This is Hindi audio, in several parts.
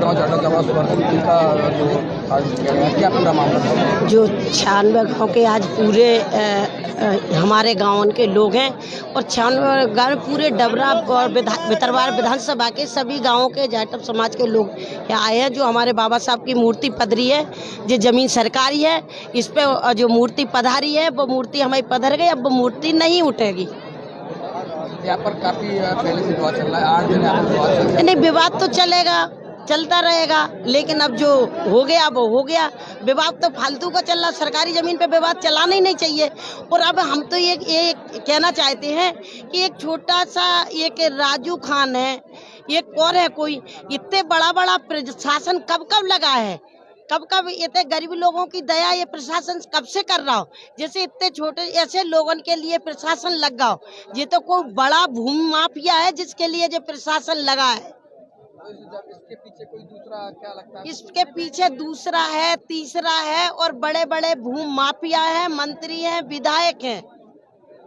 गाँव जाटा समाज वर्तन का जो आज किया गया, क्या पूरा मामला था? जो 96 गाँव के आज पूरे हमारे गाँव के लोग हैं और 96 गाँव पूरे डबरा और भितरवार विधानसभा के सभी गाँवों के जाटव समाज के लोग यहाँ आए हैं। जो हमारे बाबा साहब की मूर्ति पधरी है, जो जमीन सरकारी है, इस पे जो मूर्ति पधारी है वो मूर्ति हमारी पधर गई, अब वो मूर्ति नहीं उठेगी। यहाँ पर काफी पहले से विवाद चल रहा है, 8 दिन यहाँ पर विवाद चल रहा है। नहीं, विवाद तो चलेगा, चलता रहेगा, लेकिन अब जो हो गया वो हो गया। विवाद तो फालतू का चल रहा, सरकारी जमीन पे विवाद चलाना ही नहीं चाहिए। और अब हम तो ये कहना चाहते हैं कि एक छोटा सा एक राजू खान है, एक और है कोई, इतने बड़ा बड़ा प्रशासन कब कब लगा है, कब इतने गरीब लोगों की दया ये प्रशासन कब से कर रहा हो, जैसे इतने छोटे ऐसे लोगों के लिए प्रशासन लगा हो। ये तो कोई बड़ा भूमि माफिया है जिसके लिए जो प्रशासन लगा है। इसके पीछे कोई दूसरा क्या लगता है? इसके पीछे दूसरा है, तीसरा है और बड़े बड़े भूमि माफिया है, मंत्री हैं, विधायक हैं।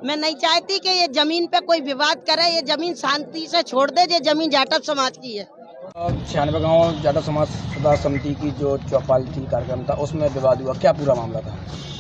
मैं नहीं चाहती कि ये जमीन पे कोई विवाद करे, ये जमीन शांति से छोड़ दे, ये जमीन जाटव समाज की है। 96 गाँव जाटा समाज सुधार समिति की जो चौपाल थी कार्यक्रम था, उसमें विवाद हुआ, क्या पूरा मामला था?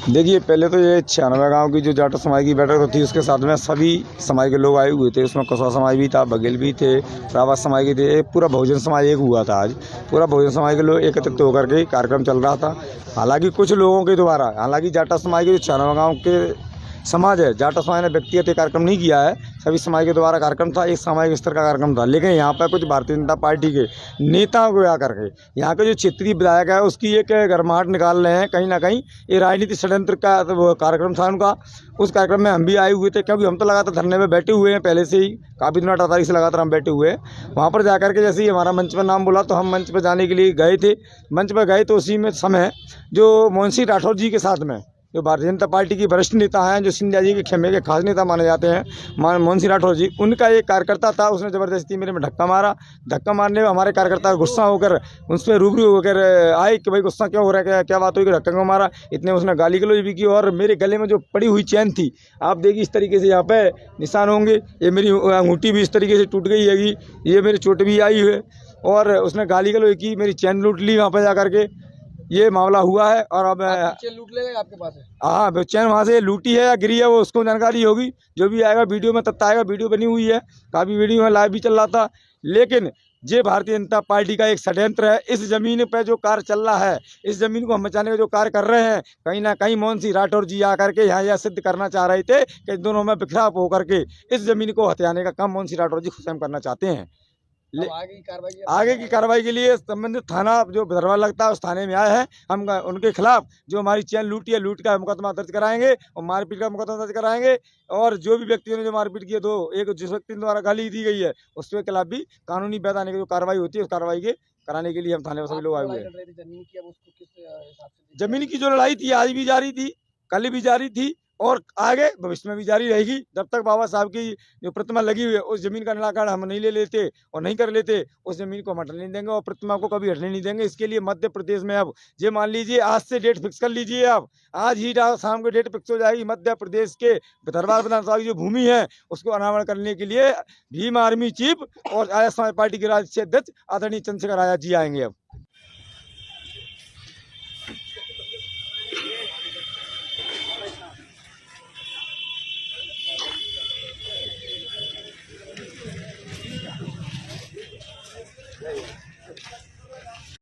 देखिए, पहले तो ये 96 गाँव की जो जाटव समाज की बैठक थी, उसके साथ में सभी समाज के लोग आए हुए थे। उसमें कसवा समाज भी था, बघेल भी थे, रावत समाज के थे, पूरा बहुजन समाज एक हुआ था। आज पूरा बहुजन समाज के लोग एकत्रित होकर के कार्यक्रम चल रहा था। हालांकि कुछ लोगों के द्वारा, हालांकि जाटा समाज के जो 96 गाँव के समाज है, जाटा समाज ने व्यक्तिगत कार्यक्रम नहीं किया है, सभी समाज के द्वारा कार्यक्रम था, एक सामाजिक स्तर का कार्यक्रम था। लेकिन यहाँ पर कुछ भारतीय जनता पार्टी के नेताओं को आकर के यहाँ के जो क्षेत्रीय विधायक है उसकी एक गर्माहट निकाल रहे हैं। कहीं ना कहीं ये राजनीतिक षड्यंत्र का वो कार्यक्रम था उनका। उस कार्यक्रम में हम भी आए हुए थे, क्योंकि हम तो लगातार धरने में बैठे हुए हैं, पहले से ही काफ़ी दिनों 8 तारीख से लगातार हम बैठे हुए हैं। वहाँ पर जाकर के जैसे ही हमारा मंच पर नाम बोला तो हम मंच पर जाने के लिए गए थे। मंच पर गए तो उसी में समय जो मोहन सिंह राठौर जी के साथ में जो भारतीय जनता पार्टी की वरिष्ठ नेता हैं, जो सिंधिया जी के खेमे के खास नेता माने जाते हैं, मोहन सिंह राठौर जी, उनका एक कार्यकर्ता था, उसने ज़बरदस्ती मेरे में धक्का मारा। धक्का मारने में हमारे कार्यकर्ता गुस्सा होकर उस पर रूबरू होकर आए कि भाई गुस्सा क्यों हो रहा है, क्या बात हुई कि धक्का क्यों मारा। इतने उसने गाली गलौज भी की और मेरे गले में जो पड़ी हुई चैन थी, आप देखिए इस तरीके से यहाँ पे निशान होंगे, ये मेरी अंगूठी भी इस तरीके से टूट गई हैगी, ये मेरी चोट भी आई है और उसने गाली गलौज की, मेरी चैन लूट ली वहाँ पर जा करके। ये मामला हुआ है और अब चेन लूट लेगा आपके पास है? हाँ, चैन वहाँ से लूटी है या गिरी है वो उसको जानकारी होगी। जो भी आएगा वीडियो में तब आएगा, वीडियो बनी हुई है, काफ़ी वीडियो में लाइव भी चल रहा था। लेकिन ये भारतीय जनता पार्टी का एक षड्यंत्र है। इस ज़मीन पर जो कार्य चल रहा है, इस ज़मीन को हम बचाने का जो कार्य कर रहे हैं, कहीं ना कहीं मोहन सिंह राठौर जी आकर के यहाँ यह सिद्ध करना चाह रहे थे कि दोनों में बिखराव होकर के इस ज़मीन को हथियाने का काम मोहन सिंह राठौर जी खुद करना चाहते हैं। आगे की कार्रवाई के लिए संबंधित थाना जो भितरवार लगता है उस थाने में आए हैं। हम उनके खिलाफ जो हमारी चैन लूटी है, लूट का मुकदमा दर्ज कराएंगे और मारपीट का मुकदमा दर्ज कराएंगे। और जो भी व्यक्तियों ने जो मारपीट की है, एक जिस व्यक्ति द्वारा गाली दी गई है उसके खिलाफ भी कानूनी वैधानिक की जो कार्रवाई होती है उस कार्रवाई के कराने के लिए हम थाने में सभी लोग आए हुए हैं। जमीन की जो लड़ाई थी आज भी जारी थी, कल भी जारी थी और आगे भविष्य में भी जारी रहेगी। जब तक बाबा साहब की जो प्रतिमा लगी हुई है उस जमीन का निराकरण हम नहीं ले लेते और नहीं कर लेते, उस जमीन को हम हटने नहीं देंगे और प्रतिमा को कभी हटने नहीं देंगे। इसके लिए मध्य प्रदेश में अब ये मान लीजिए आज से डेट फिक्स कर लीजिए, अब आज ही शाम को डेट फिक्स हो जाएगी। मध्य प्रदेश के भितरवार विधानसभा की जो भूमि है उसको अनावरण करने के लिए भीम आर्मी चीफ और आर्य समाज पार्टी के राष्ट्रीय अध्यक्ष आदरणीय चंद्रशेखर आजाद जी आएंगे। अब